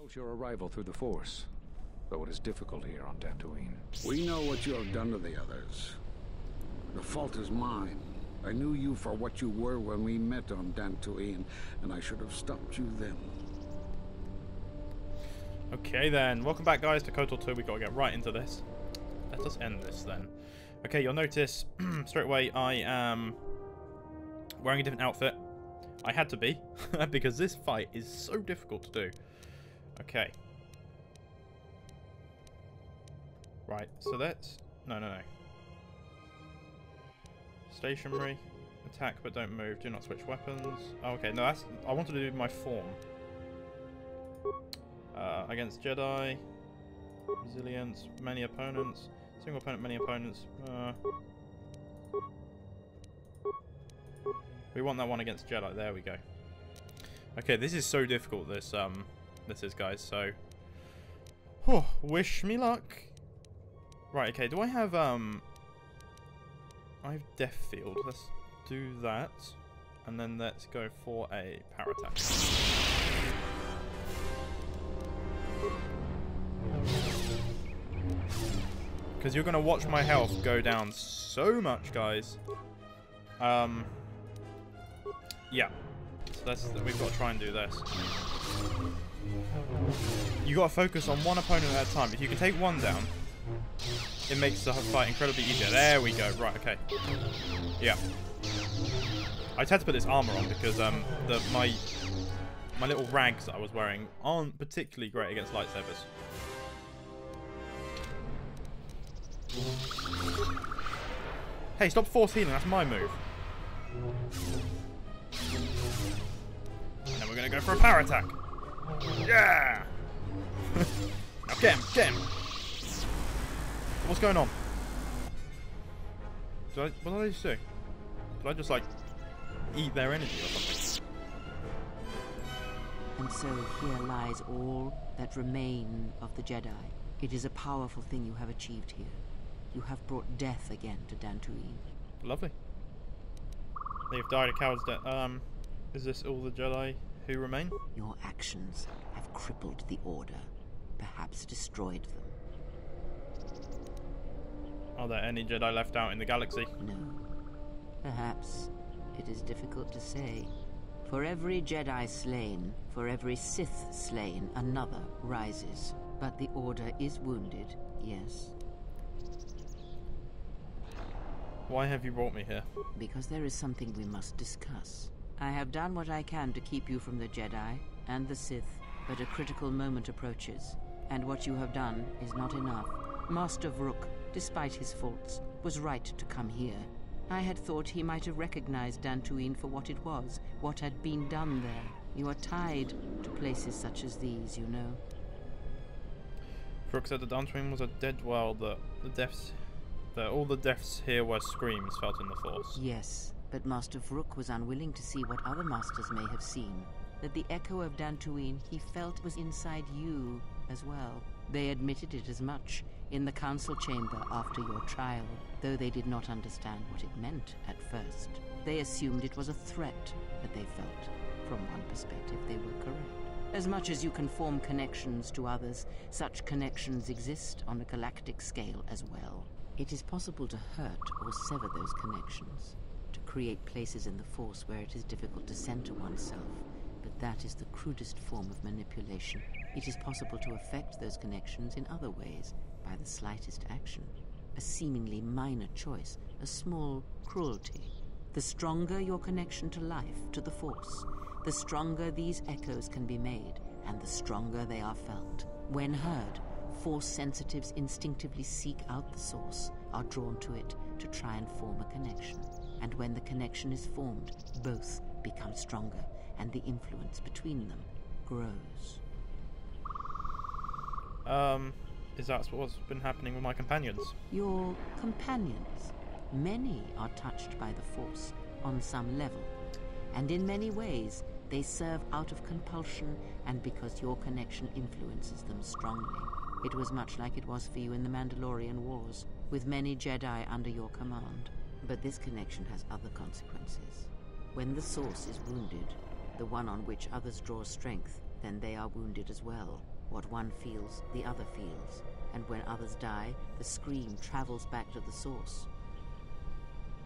note your arrival through the Force, though it is difficult here on Dantooine. We know what you have done to the others. The fault is mine. I knew you for what you were when we met on Dantooine, and I should have stopped you then. Okay then, welcome back guys to KOTOR 2. We got to get right into this. Let us end this then. Okay, you'll notice straight away I am wearing a different outfit. I had to be, because this fight is so difficult to do. Okay. Right, so that's... No. Stationary. Attack but don't move. Do not switch weapons. Oh, okay, no, that's... I wanted to do my form. Against Jedi. Resilience. Many opponents. Single opponent, many opponents. We want that one against Jedi. There we go. Okay, this is so difficult, this is, guys, so... Oh, wish me luck. Right, okay, do I have, I have Death Field. Let's do that. And then let's go for a power attack. Because you're going to watch my health go down so much, guys. Yeah. So we've got to try and do this. You got to focus on one opponent at a time. If you can take one down, it makes the fight incredibly easier. There we go. Right, okay. Yeah. I just had to put this armor on because my little rags that I was wearing aren't particularly great against lightsabers. Hey, stop force healing. That's my move. And then we're going to go for a power attack. Yeah! Now get him, get him! What's going on? What did I just do? Did I just, like, eat their energy or something? And so here lies all that remain of the Jedi. It is a powerful thing you have achieved here. You have brought death again to Dantooine. Lovely. They've died a coward's death. Is this all the Jedi who remain? Your actions have crippled the Order, perhaps destroyed them. Are there any Jedi left out in the galaxy? No. Perhaps. It is difficult to say. For every Jedi slain, for every Sith slain, another rises. But the Order is wounded, yes. Why have you brought me here? Because there is something we must discuss. I have done what I can to keep you from the Jedi and the Sith, but a critical moment approaches, and what you have done is not enough. Master Vrook, despite his faults, was right to come here. I had thought he might have recognized Dantooine for what it was, what had been done there. You are tied to places such as these, you know. Vrook said that Dantooine was a dead world, that all the deaths here were screams felt in the Force. Yes, but Master Vrook was unwilling to see what other masters may have seen. That the echo of Dantooine he felt was inside you as well. They admitted it as much in the council chamber after your trial, though they did not understand what it meant at first. They assumed it was a threat that they felt. From one perspective, they were correct. As much as you can form connections to others, such connections exist on a galactic scale as well. It is possible to hurt or sever those connections, to create places in the Force where it is difficult to center oneself, but that is the crudest form of manipulation. It is possible to affect those connections in other ways, by the slightest action. A seemingly minor choice, a small cruelty. The stronger your connection to life, to the Force, the stronger these echoes can be made, and the stronger they are felt. When heard, Force sensitives instinctively seek out the source, are drawn to it to try and form a connection. And when the connection is formed, both become stronger, and the influence between them grows. Is that what's been happening with my companions? Your companions. Many are touched by the Force on some level, and in many ways they serve out of compulsion and because your connection influences them strongly. It was much like it was for you in the Mandalorian Wars, with many Jedi under your command. But this connection has other consequences. When the source is wounded, the one on which others draw strength, then they are wounded as well. What one feels, the other feels. And when others die, the scream travels back to the source.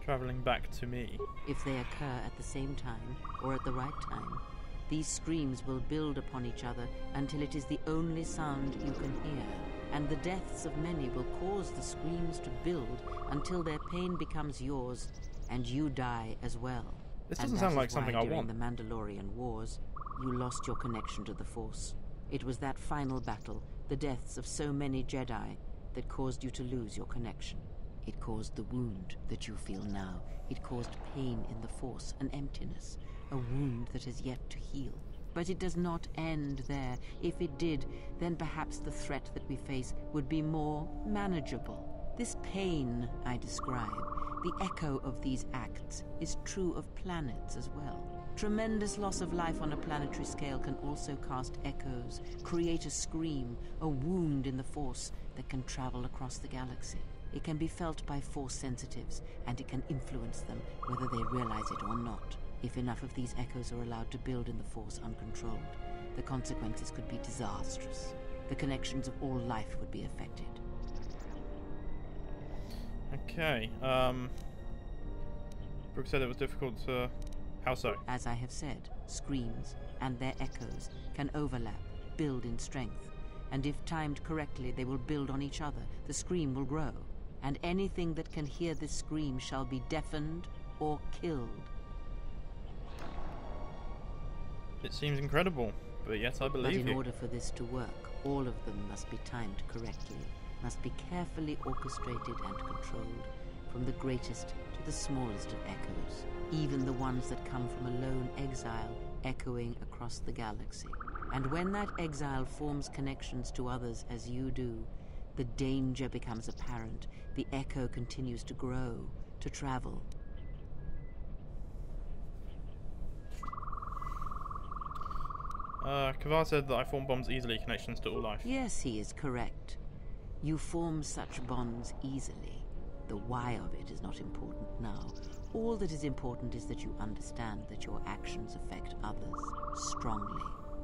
Travelling back to me. If they occur at the same time, or at the right time, these screams will build upon each other until it is the only sound you can hear. And the deaths of many will cause the screams to build until their pain becomes yours, and you die as well. This doesn't sound like something I want. During the Mandalorian Wars, you lost your connection to the Force. It was that final battle, the deaths of so many Jedi, that caused you to lose your connection. It caused the wound that you feel now. It caused pain in the Force, an emptiness, a wound that has yet to heal. But it does not end there. If it did, then perhaps the threat that we face would be more manageable. This pain I describe, the echo of these acts, is true of planets as well. Tremendous loss of life on a planetary scale can also cast echoes, create a scream, a wound in the Force that can travel across the galaxy. It can be felt by Force sensitives, and it can influence them, whether they realize it or not. If enough of these echoes are allowed to build in the Force uncontrolled, the consequences could be disastrous. The connections of all life would be affected. Okay, Vrook said it was difficult to... How so? As I have said, screams and their echoes can overlap, build in strength. And if timed correctly, they will build on each other. The scream will grow. And anything that can hear this scream shall be deafened or killed. It seems incredible, but yet I believe you. But in order for this to work, all of them must be timed correctly, must be carefully orchestrated and controlled, from the greatest to the smallest of echoes, even the ones that come from a lone exile echoing across the galaxy. And when that exile forms connections to others as you do, the danger becomes apparent. The echo continues to grow, to travel. Kavar said that I form bonds easily, connections to all life. Yes, he is correct. You form such bonds easily. The why of it is not important now. All that is important is that you understand that your actions affect others strongly.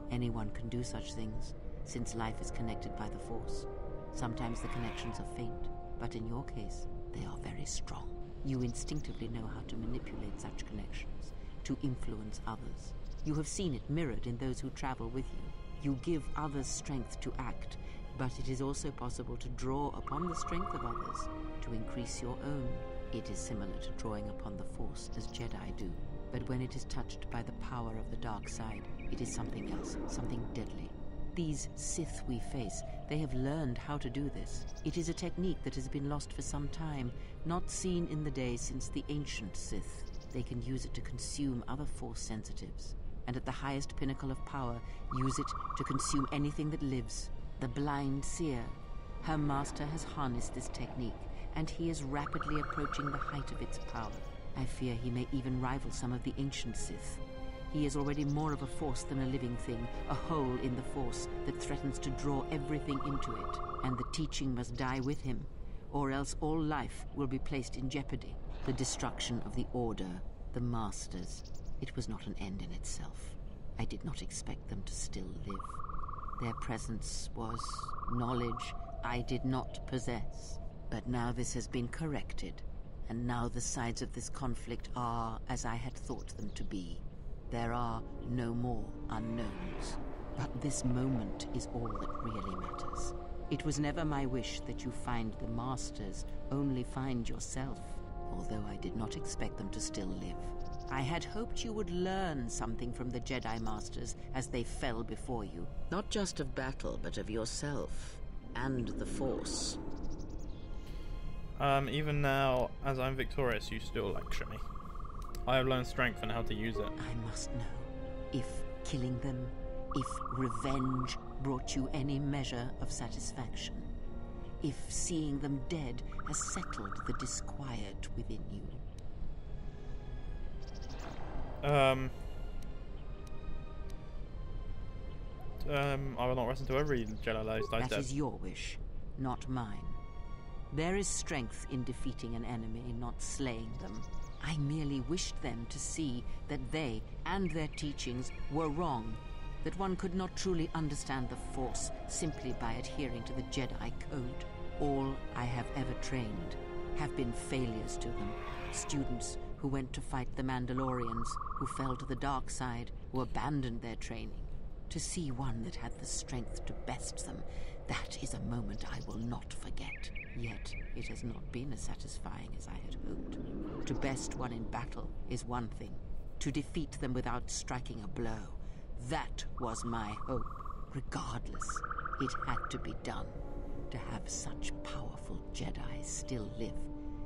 Anyone can do such things, since life is connected by the Force. Sometimes the connections are faint, but in your case, they are very strong. You instinctively know how to manipulate such connections, to influence others. You have seen it mirrored in those who travel with you. You give others strength to act, but it is also possible to draw upon the strength of others to increase your own. It is similar to drawing upon the Force as Jedi do, but when it is touched by the power of the dark side, it is something else, something deadly. These Sith we face, they have learned how to do this. It is a technique that has been lost for some time, not seen in the days since the ancient Sith. They can use it to consume other Force sensitives, and at the highest pinnacle of power, use it to consume anything that lives. The blind seer. Her master has harnessed this technique, and he is rapidly approaching the height of its power. I fear he may even rival some of the ancient Sith. He is already more of a force than a living thing, a hole in the Force that threatens to draw everything into it. And the teaching must die with him, or else all life will be placed in jeopardy. The destruction of the Order, the Masters. It was not an end in itself. I did not expect them to still live. Their presence was knowledge I did not possess. But now this has been corrected, and now the sides of this conflict are as I had thought them to be. There are no more unknowns. But this moment is all that really matters. It was never my wish that you find the Masters, only find yourself, although I did not expect them to still live. I had hoped you would learn something from the Jedi Masters as they fell before you. Not just of battle, but of yourself, and the Force. Even now, as I'm victorious, you still lecture me. I have learned strength and how to use it. I must know if killing them, if revenge brought you any measure of satisfaction, if seeing them dead has settled the disquiet within you. I will not listen to every Jedi lies dead. That is your wish, not mine. There is strength in defeating an enemy, not slaying them. I merely wished them to see that they and their teachings were wrong, that one could not truly understand the Force simply by adhering to the Jedi Code. All I have ever trained have been failures to them. Students who went to fight the Mandalorians, who fell to the dark side, who abandoned their training. To see one that had the strength to best them, that is a moment I will not forget. Yet, it has not been as satisfying as I had hoped. To best one in battle is one thing. To defeat them without striking a blow, that was my hope. Regardless, it had to be done. To have such powerful Jedi still live,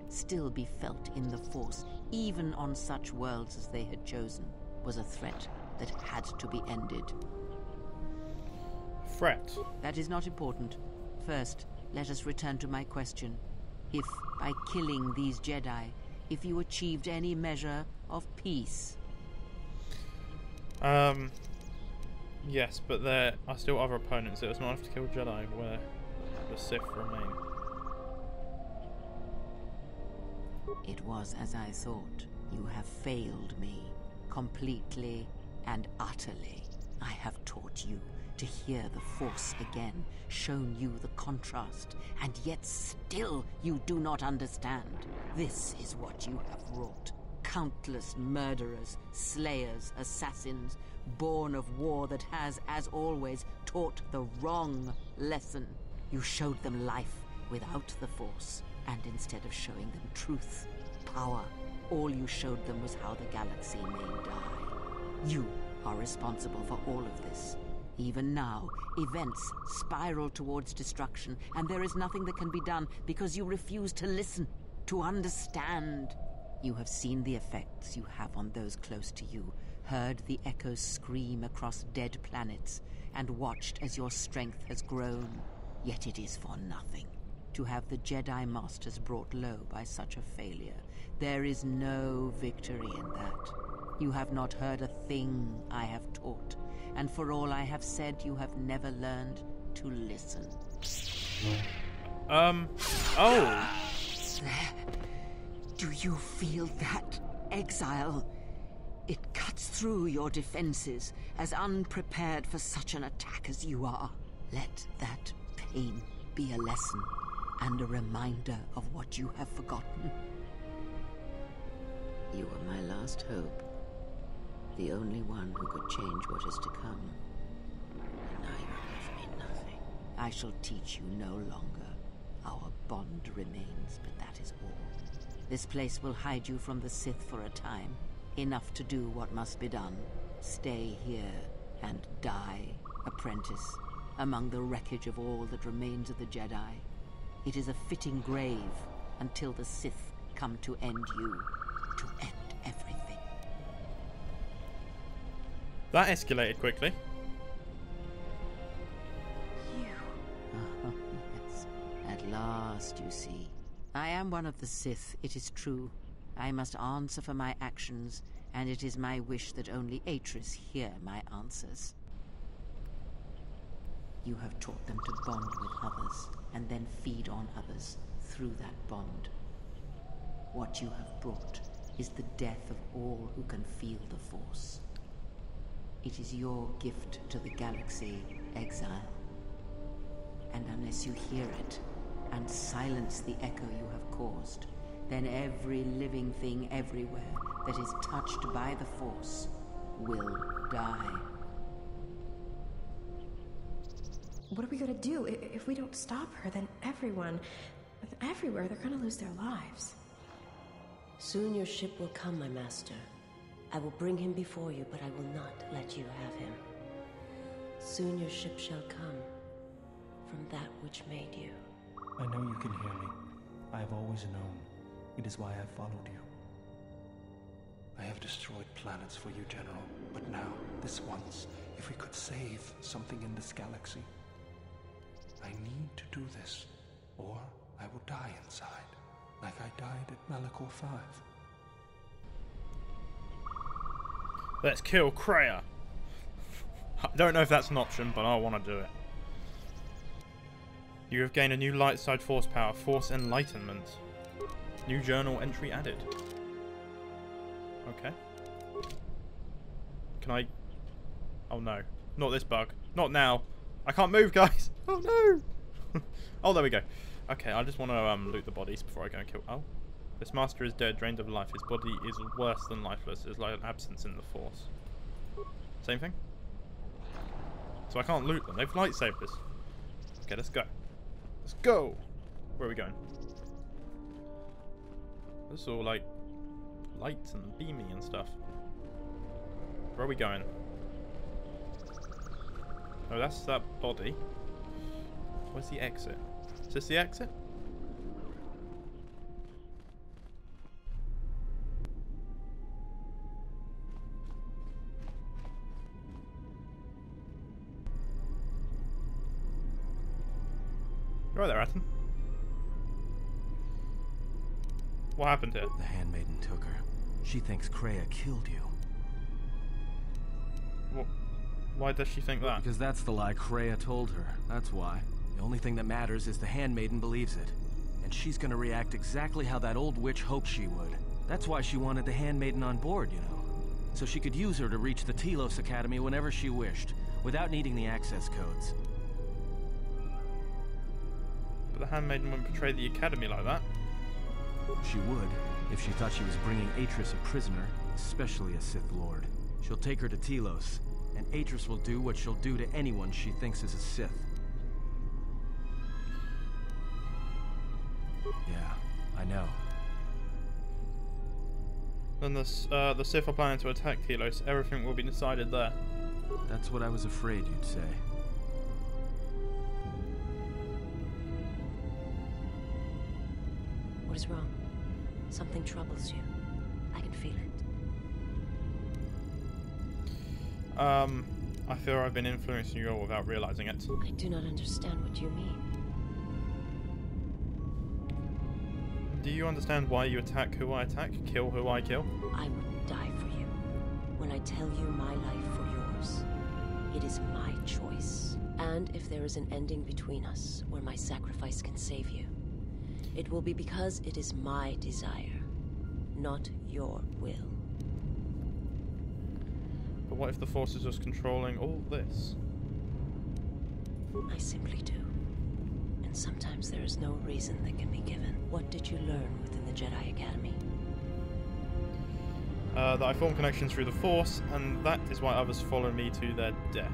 still be felt in the Force, even on such worlds as they had chosen, was a threat that had to be ended. Threat? That is not important. First, let us return to my question. If, by killing these Jedi, if you achieved any measure of peace? Yes, but there are still other opponents. It was not enough to kill Jedi where the Sith remain. It was as I thought. You have failed me, completely and utterly. I have taught you to hear the Force again, shown you the contrast, and yet still you do not understand. This is what you have wrought. Countless murderers, slayers, assassins, born of war that has, as always, taught the wrong lesson. You showed them life without the Force, and instead of showing them truth, power, all you showed them was how the galaxy may die. You are responsible for all of this. Even now, events spiral towards destruction, and there is nothing that can be done because you refuse to listen, to understand. You have seen the effects you have on those close to you, heard the echoes scream across dead planets, and watched as your strength has grown. Yet it is for nothing. To have the Jedi Masters brought low by such a failure, there is no victory in that. You have not heard a thing I have taught, and for all I have said, you have never learned to listen. Oh! Do you feel that, Exile? It cuts through your defenses, as unprepared for such an attack as you are. Let that pain be a lesson, and a reminder of what you have forgotten. You are my last hope. The only one who could change what is to come. And now you have left me nothing. I shall teach you no longer. Our bond remains, but that is all. This place will hide you from the Sith for a time. Enough to do what must be done. Stay here and die, apprentice, among the wreckage of all that remains of the Jedi. It is a fitting grave until the Sith come to end you, to end everything. That escalated quickly. You. Oh, yes. At last, you see. I am one of the Sith, it is true. I must answer for my actions, and it is my wish that only Atris hear my answers. You have taught them to bond with others, and then feed on others through that bond. What you have brought is the death of all who can feel the Force. It is your gift to the galaxy, Exile. And unless you hear it, and silence the echo you have caused, then every living thing everywhere that is touched by the Force will die. What are we gonna do? If we don't stop her, then everyone, everywhere, they're gonna lose their lives. Soon your ship will come, my master. I will bring him before you, but I will not let you have him. Soon your ship shall come from that which made you. I know you can hear me. I have always known. It is why I followed you. I have destroyed planets for you, General. But now, this once, if we could save something in this galaxy. I need to do this, or I will die inside, like I died at Malachor 5. Let's kill Kreia. I don't know if that's an option, but I want to do it. You have gained a new light side force power, Force Enlightenment. New journal entry added. Okay. Can I... Oh no. Not this bug. Not now. I can't move, guys. Oh, no. Oh, there we go. Okay, I just want to loot the bodies before I go and kill... Oh. This master is dead, drained of life. His body is worse than lifeless. It's like an absence in the force. Same thing? So I can't loot them. They've lightsabers. Okay, let's go. Let's go! Where are we going? This is all like lights and beamy and stuff. Where are we going? Oh, that's that body. Where's the exit? Is this the exit? Right there, Atten. What happened here? The handmaiden took her. She thinks Kreia killed you. What? Why does she think that? Because that's the lie Kreia told her. That's why. The only thing that matters is the handmaiden believes it. And she's gonna react exactly how that old witch hoped she would. That's why she wanted the handmaiden on board, you know. So she could use her to reach the Telos Academy whenever she wished, without needing the access codes. But the handmaiden wouldn't betray the academy like that. She would, if she thought she was bringing Atris a prisoner, especially a Sith Lord. She'll take her to Telos, and Atris will do what she'll do to anyone she thinks is a Sith. Yeah, I know. Then the Sith are planning to attack Telos. Everything will be decided there. That's what I was afraid you'd say. What is wrong? Something troubles you. I can feel it. I fear I've been influencing you all without realizing it. I do not understand what you mean. Do you understand why you attack who I attack, kill who I kill? I would die for you. When I tell you my life for yours, it is my choice. And if there is an ending between us, where my sacrifice can save you, it will be because it is my desire, not your will. But what if the Force is just controlling all this? I simply do. And sometimes there is no reason that can be given. What did you learn within the Jedi Academy? That I form connections through the Force, and that is why others follow me to their death.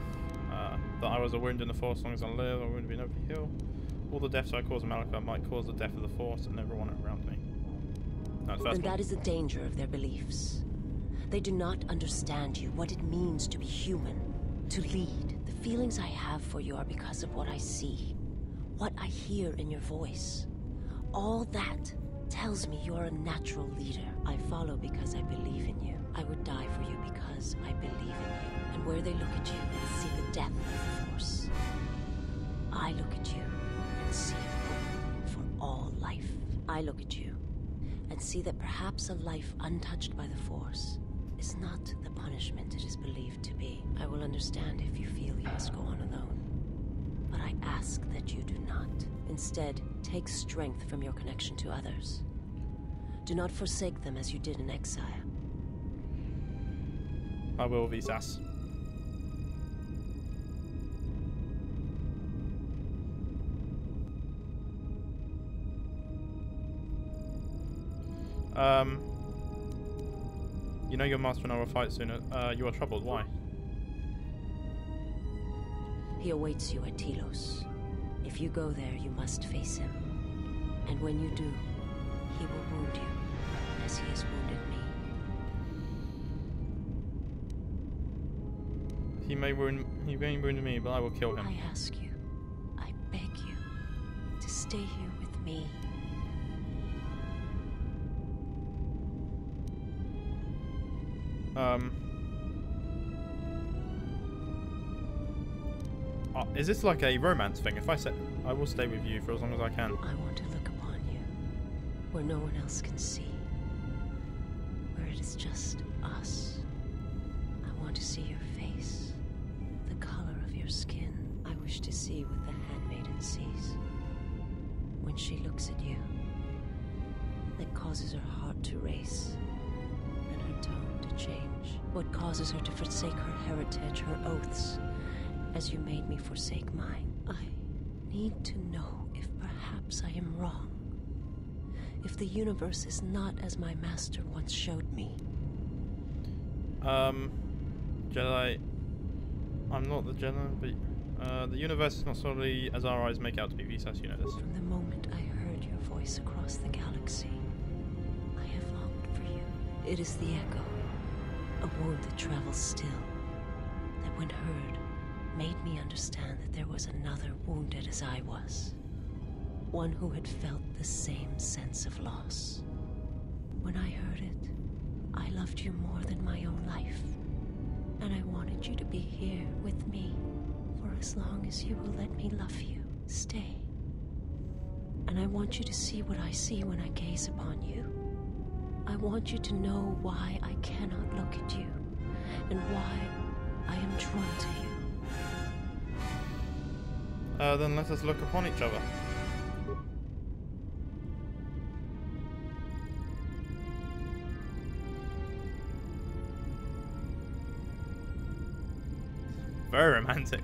That I was a wound in the Force, as long as I live, I wouldn't be able to heal. All the deaths I cause in Malachite might cause the death of the Force and everyone around me. And that is the danger of their beliefs. They do not understand you, what it means to be human, to lead. The feelings I have for you are because of what I see, what I hear in your voice. All that tells me you're a natural leader. I follow because I believe in you. I would die for you because I believe in you. And where they look at you, they see the death of the Force. I look at you and see hope for all life. I look at you and see that perhaps a life untouched by the Force is not the punishment it is believed to be. I will understand if you feel you must go on alone. But I ask that you do not. Instead, take strength from your connection to others. Do not forsake them as you did in exile. I will, Visas. You know your master and I will fight soon. You are troubled. Why? He awaits you at Telos. If you go there, you must face him. And when you do, he will wound you, as he has wounded me. He may wound me, but I will kill him. I ask you, I beg you, to stay here with me. Is this like a romance thing? If I say I will stay with you for as long as I can. I want to look upon you, where no one else can see. Where it is just us. I want to see your face, the color of your skin. I wish to see what the handmaiden sees. When she looks at you, that causes her heart to race, and her tone to change. What causes her to forsake her heritage, her oaths, as you made me forsake mine. I need to know if perhaps I am wrong. If the universe is not as my master once showed me. Jedi... I'm not the Jedi, but the universe is not solely as our eyes make out to be, Visas, you know this. From the moment I heard your voice across the galaxy, I have longed for you. It is the echo, a word that travels still, that when heard, made me understand that there was another wounded as I was. One who had felt the same sense of loss. When I heard it, I loved you more than my own life. And I wanted you to be here with me for as long as you will let me love you. Stay. And I want you to see what I see when I gaze upon you. I want you to know why I cannot look at you, and why I am drawn to you. Then let us look upon each other. Very romantic.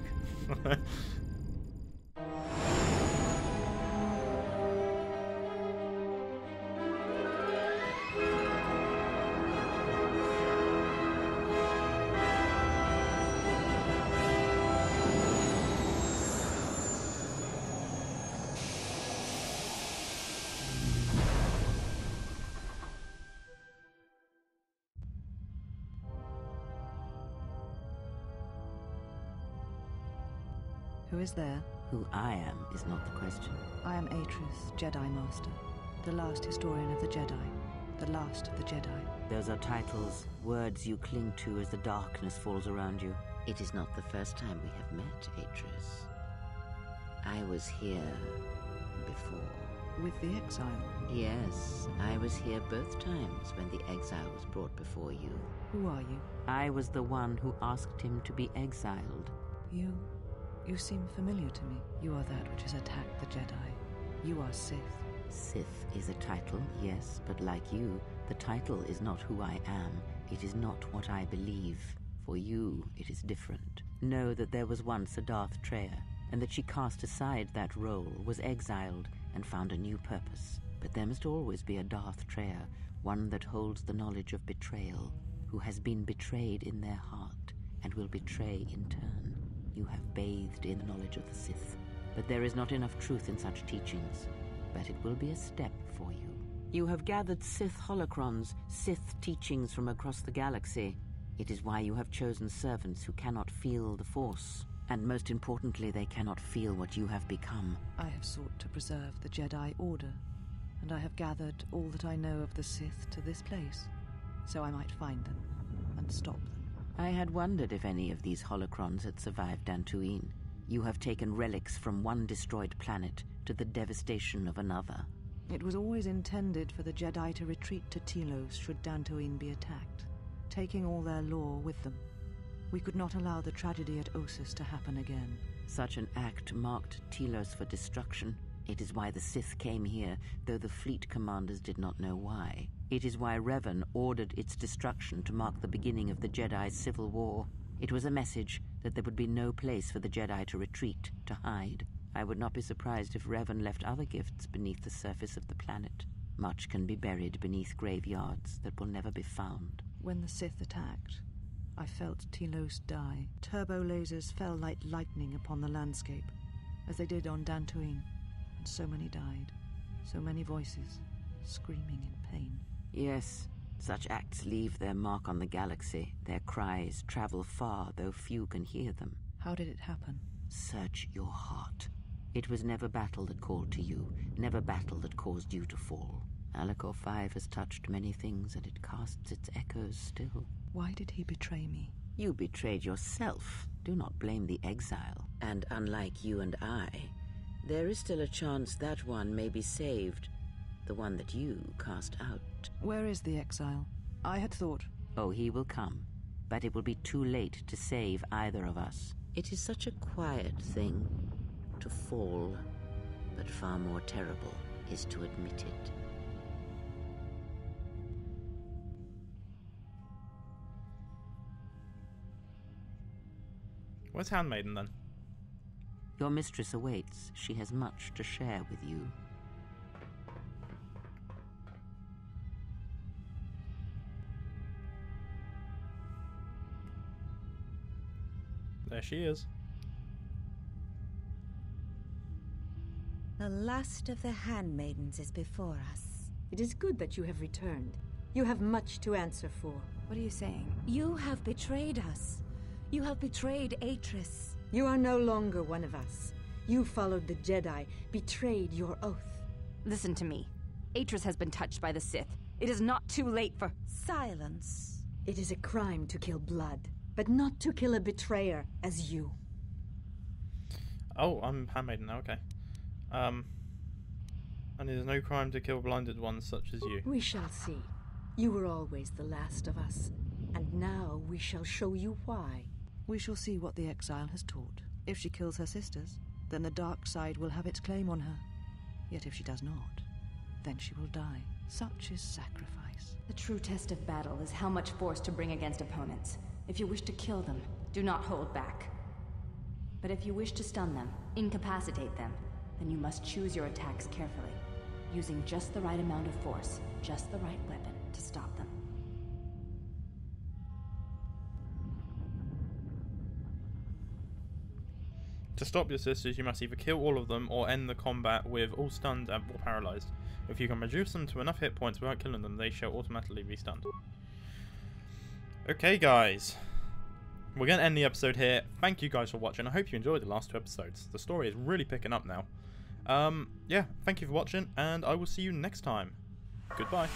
Who is there? Who I am is not the question. I am Atris, Jedi Master, the last historian of the Jedi, the last of the Jedi. Those are titles, words you cling to as the darkness falls around you. It is not the first time we have met, Atris. I was here before. With the Exile? Yes, I was here both times when the Exile was brought before you. Who are you? I was the one who asked him to be exiled. You seem familiar to me. You are that which has attacked the Jedi. You are Sith. Sith is a title, yes, but like you, the title is not who I am. It is not what I believe. For you, it is different. Know that there was once a Darth Treya, and that she cast aside that role, was exiled, and found a new purpose. But there must always be a Darth Treya, one that holds the knowledge of betrayal, who has been betrayed in their heart, and will betray in turn. You have bathed in the knowledge of the Sith, but there is not enough truth in such teachings. But it will be a step for you. You have gathered Sith holocrons, Sith teachings from across the galaxy. It is why you have chosen servants who cannot feel the Force. And most importantly, they cannot feel what you have become. I have sought to preserve the Jedi Order, and I have gathered all that I know of the Sith to this place, so I might find them and stop them. I had wondered if any of these holocrons had survived Dantooine. You have taken relics from one destroyed planet to the devastation of another. It was always intended for the Jedi to retreat to Telos should Dantooine be attacked, taking all their lore with them. We could not allow the tragedy at Ossus to happen again. Such an act marked Telos for destruction. It is why the Sith came here, though the fleet commanders did not know why. It is why Revan ordered its destruction to mark the beginning of the Jedi's civil war. It was a message that there would be no place for the Jedi to retreat, to hide. I would not be surprised if Revan left other gifts beneath the surface of the planet. Much can be buried beneath graveyards that will never be found. When the Sith attacked, I felt Telos die. Turbo lasers fell like lightning upon the landscape, as they did on Dantooine. And so many died. So many voices, screaming in pain. Yes, such acts leave their mark on the galaxy. Their cries travel far, though few can hear them. How did it happen? Search your heart. It was never battle that called to you, never battle that caused you to fall. Alacor 5 has touched many things, and it casts its echoes still. Why did he betray me? You betrayed yourself. Do not blame the Exile. And unlike you and I, there is still a chance that one may be saved. The one that you cast out. Where is the Exile? I had thought... Oh, he will come. But it will be too late to save either of us. It is such a quiet thing to fall, but far more terrible is to admit it. Where's Handmaiden then? Your mistress awaits. She has much to share with you. There she is. The last of the handmaidens is before us. It is good that you have returned. You have much to answer for. What are you saying? You have betrayed us. You have betrayed Atris. You are no longer one of us. You followed the Jedi, betrayed your oath. Listen to me. Atris has been touched by the Sith. It is not too late for... Silence. It is a crime to kill blood, but not to kill a betrayer as you. Oh, I'm handmaiden now, okay. And it is no crime to kill blinded ones such as you. We shall see. You were always the last of us, and now we shall show you why. We shall see what the exile has taught. If she kills her sisters, then the dark side will have its claim on her. Yet if she does not, then she will die. Such is sacrifice. The true test of battle is how much force to bring against opponents. If you wish to kill them, do not hold back. But if you wish to stun them, incapacitate them, then you must choose your attacks carefully, using just the right amount of force, just the right weapon to stop them. To stop your sisters, you must either kill all of them or end the combat with all stunned or paralyzed. If you can reduce them to enough hit points without killing them, they shall automatically be stunned. Okay, guys. We're going to end the episode here. Thank you guys for watching. I hope you enjoyed the last 2 episodes. The story is really picking up now. Yeah, thank you for watching, and I will see you next time. Goodbye.